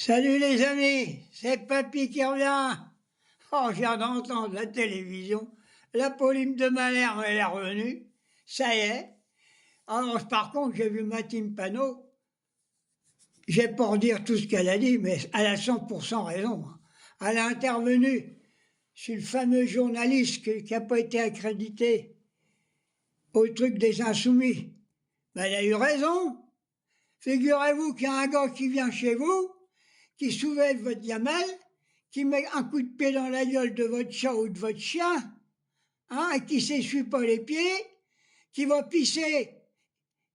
Salut les amis, c'est Papy qui revient. Oh, je viens d'entendre la télévision. La Pauline de Malherbe, elle est revenue. Ça y est. Alors, par contre, j'ai vu Mathilde Panot. J'ai pas redire tout ce qu'elle a dit, mais elle a 100% raison. Elle a intervenu sur le fameux journaliste qui n'a pas été accrédité au truc des Insoumis. Mais elle a eu raison. Figurez-vous qu'il y a un gars qui vient chez vous, qui soulève votre gamelle, qui met un coup de pied dans la gueule de votre chat ou de votre chien, et qui s'essuie pas les pieds, qui va pisser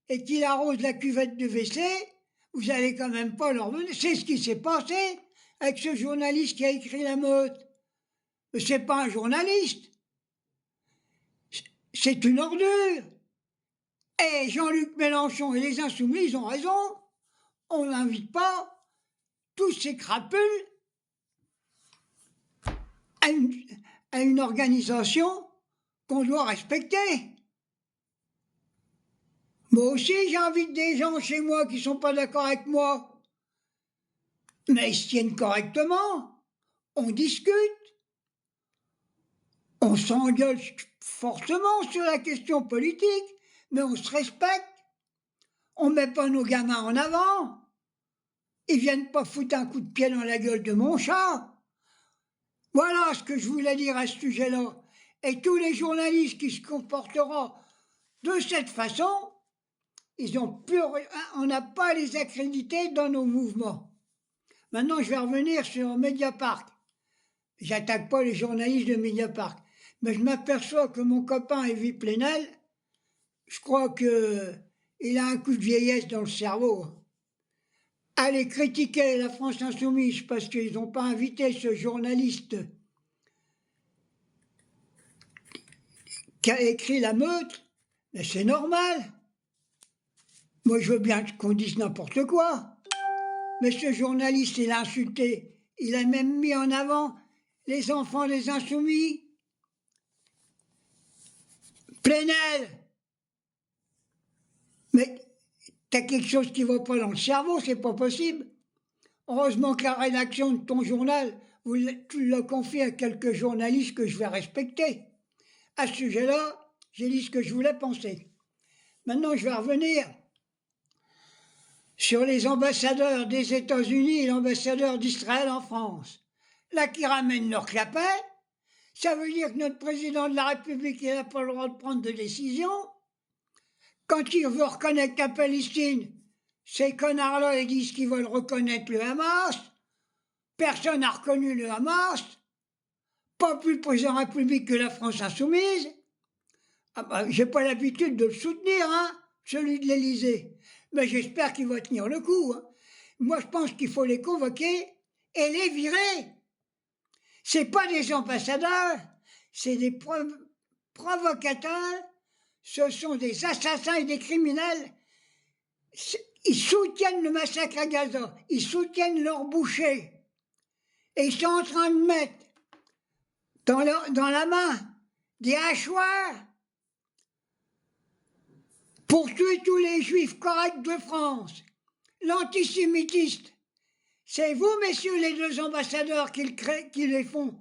et qui arrose la cuvette de WC, vous allez quand même pas leur donner. C'est ce qui s'est passé avec ce journaliste qui a écrit La Meute. Mais c'est pas un journaliste, c'est une ordure. Et Jean-Luc Mélenchon et les Insoumis, ils ont raison. On n'invite pas tous ces crapules à une organisation qu'on doit respecter. Moi aussi, j'invite des gens chez moi qui ne sont pas d'accord avec moi. Mais ils se tiennent correctement. On discute. On s'engueule fortement sur la question politique, mais on se respecte. On ne met pas nos gamins en avant. Ils viennent pas foutre un coup de pied dans la gueule de mon chat. Voilà ce que je voulais dire à ce sujet-là. Et tous les journalistes qui se comporteront de cette façon, on n'a pas à les accréditer dans nos mouvements. Maintenant, je vais revenir sur Mediapart. J'attaque pas les journalistes de Mediapart. Mais je m'aperçois que mon copain Evie Plenel, je crois qu'il a un coup de vieillesse dans le cerveau. Aller critiquer la France Insoumise parce qu'ils n'ont pas invité ce journaliste qui a écrit La Meute, mais c'est normal. Moi, je veux bien qu'on dise n'importe quoi. Mais ce journaliste, il a insulté. Il a même mis en avant les enfants des Insoumis. Plenel. Mais t'as quelque chose qui ne va pas dans le cerveau, c'est pas possible. Heureusement que la rédaction de ton journal, tu l'as confié à quelques journalistes que je vais respecter. À ce sujet-là, j'ai dit ce que je voulais penser. Maintenant, je vais revenir sur les ambassadeurs des États-Unis et l'ambassadeur d'Israël en France. Là, qui ramènent leur clapet, ça veut dire que notre président de la République n'a pas le droit de prendre de décision. Quand il veut reconnaître la Palestine, ces connards-là, ils disent qu'ils veulent reconnaître le Hamas. Personne n'a reconnu le Hamas. Pas plus le président de la République que la France Insoumise. J'ai pas l'habitude de le soutenir, celui de l'Élysée. Mais j'espère qu'il va tenir le coup. Moi, je pense qu'il faut les convoquer et les virer. C'est pas des ambassadeurs, c'est des provocateurs, ce sont des assassins et des criminels. Ils soutiennent le massacre à Gaza, ils soutiennent leurs bouchers. Et ils sont en train de mettre dans la main des hachoirs pour tuer tous les juifs corrects de France. L'antisémitiste, c'est vous, messieurs les deux ambassadeurs, qui les font.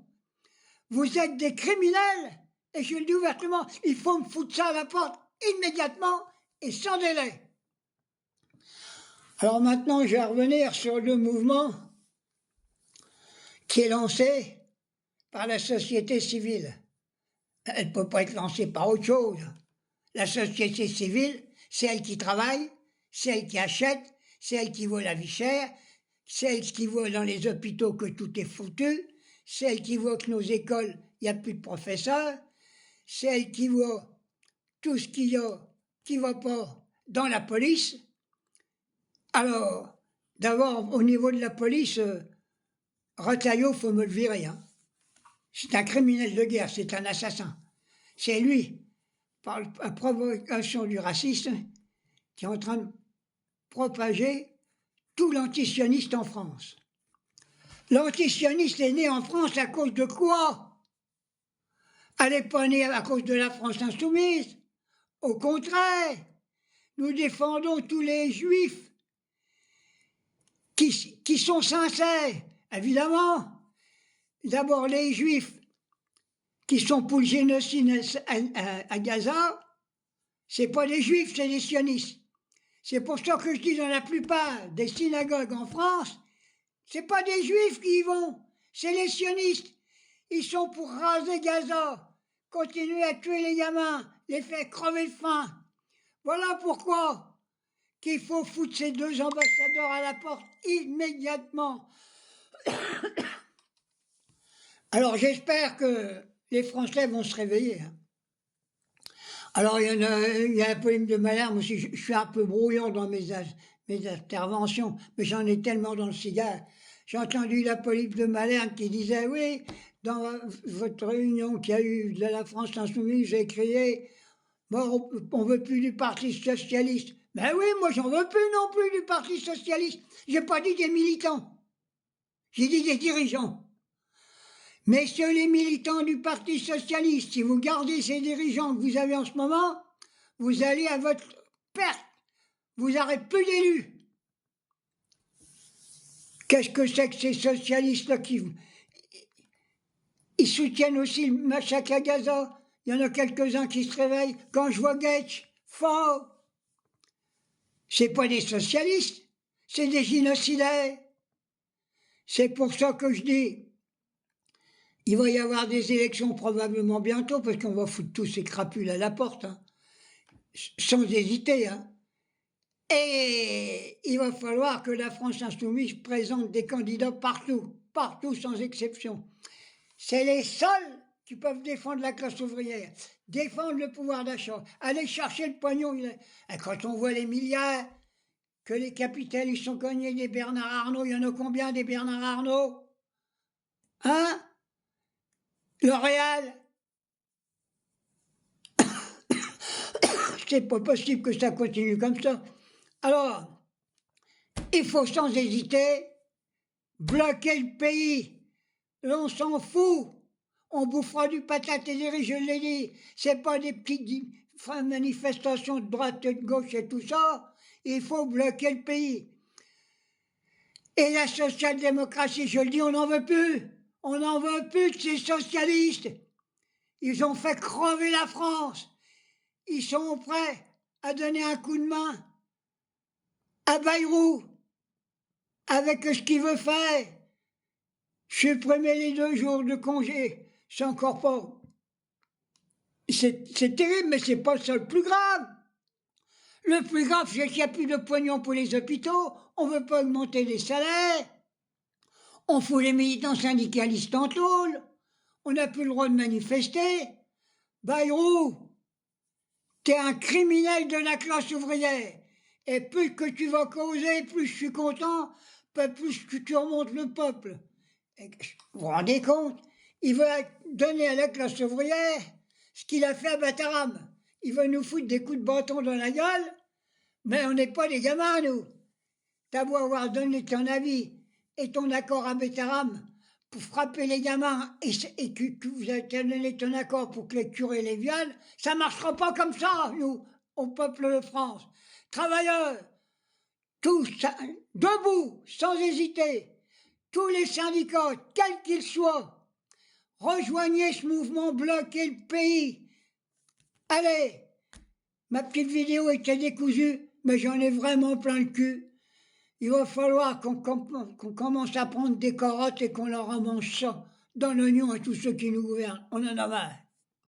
Vous êtes des criminels, et je le dis ouvertement, il faut me foutre ça à la porte immédiatement et sans délai. Alors maintenant, je vais revenir sur le mouvement qui est lancé par la société civile. Elle ne peut pas être lancée par autre chose. La société civile, c'est elle qui travaille, c'est elle qui achète, c'est elle qui voit la vie chère, c'est elle qui voit dans les hôpitaux que tout est foutu, c'est elle qui voit que nos écoles, il n'y a plus de professeurs, c'est elle qui voit tout ce qu'il y a qui ne va pas dans la police. Alors, d'abord, au niveau de la police, Retailleau, il faut me le virer. C'est un criminel de guerre, c'est un assassin. C'est lui, par la provocation du racisme, qui est en train de propager tout l'antisioniste en France. L'antisioniste est né en France à cause de quoi? Elle n'est pas née à cause de la France insoumise. Au contraire, nous défendons tous les juifs qui sont sincères, évidemment. D'abord, les Juifs qui sont pour le génocide à Gaza, c'est pas des Juifs, c'est des sionistes. C'est pour ça que je dis dans la plupart des synagogues en France, c'est pas des Juifs qui y vont, c'est les sionistes. Ils sont pour raser Gaza, continuer à tuer les gamins, les faire crever de faim. Voilà pourquoi qu'il faut foutre ces 2 ambassadeurs à la porte immédiatement. Alors j'espère que les Français vont se réveiller. Alors il y a un poème de Malherbe aussi, je suis un peu brouillon dans mes interventions, mais j'en ai tellement dans le cigare. J'ai entendu la poème de Malherbe qui disait « Oui, dans votre réunion qu'il y a eu de la France Insoumise, j'ai crié « Bon, on veut plus du Parti Socialiste ». Ben oui, moi j'en veux plus non plus du Parti Socialiste. J'ai pas dit des militants, j'ai dit des dirigeants. Messieurs les militants du Parti Socialiste, si vous gardez ces dirigeants que vous avez en ce moment, vous allez à votre perte. Vous n'aurez plus d'élus. Qu'est-ce que c'est que ces socialistes-là qui... Ils soutiennent aussi le massacre à Gaza. Il y en a quelques-uns qui se réveillent. Quand je vois Getch, fort, c'est pas des socialistes, c'est des génocidaires. C'est pour ça que je dis... Il va y avoir des élections probablement bientôt, parce qu'on va foutre tous ces crapules à la porte, hein, sans hésiter. Hein. Et il va falloir que la France Insoumise présente des candidats partout, partout sans exception. C'est les seuls qui peuvent défendre la classe ouvrière, défendre le pouvoir d'achat, aller chercher le pognon. Et quand on voit les milliards que les capitalistes ils sont gagnés des Bernard Arnault, il y en a combien des Bernard Arnault? Hein? L'Oréal, c'est pas possible que ça continue comme ça. Alors, il faut sans hésiter bloquer le pays. On s'en fout. On bouffera du patate et des riz, je l'ai dit. C'est pas des petites manifestations de droite et de gauche et tout ça. Il faut bloquer le pays. Et la social-démocratie, je le dis, on n'en veut plus. On n'en veut plus de ces socialistes. Ils ont fait crever la France. Ils sont prêts à donner un coup de main à Bayrou avec ce qu'il veut faire. Supprimer les 2 jours de congé, c'est encore pas... C'est terrible, mais c'est pas ça le plus grave. Le plus grave, c'est qu'il n'y a plus de pognon pour les hôpitaux, on ne veut pas augmenter les salaires, on fout les militants syndicalistes en tôle, on n'a plus le droit de manifester. Bayrou, t'es un criminel de la classe ouvrière. Et plus que tu vas causer, plus je suis content, plus que tu remontes le peuple. Et vous vous rendez compte? Il veut donner à la classe ouvrière ce qu'il a fait à Bataram. Il veut nous foutre des coups de bâton dans la gueule, mais on n'est pas des gamins, nous. T'as beau avoir donné ton avis et ton accord à Bataram pour frapper les gamins et que vous avez donné ton accord pour que les curés les violent, ça ne marchera pas comme ça, nous, au peuple de France. Travailleurs, tous, debout, sans hésiter, tous les syndicats, quels qu'ils soient, rejoignez ce mouvement, bloquez le pays. Allez, ma petite vidéo était décousue, mais j'en ai vraiment plein le cul. Il va falloir qu'on commence à prendre des carottes et qu'on leur mange ça dans l'oignon à tous ceux qui nous gouvernent. On en a marre.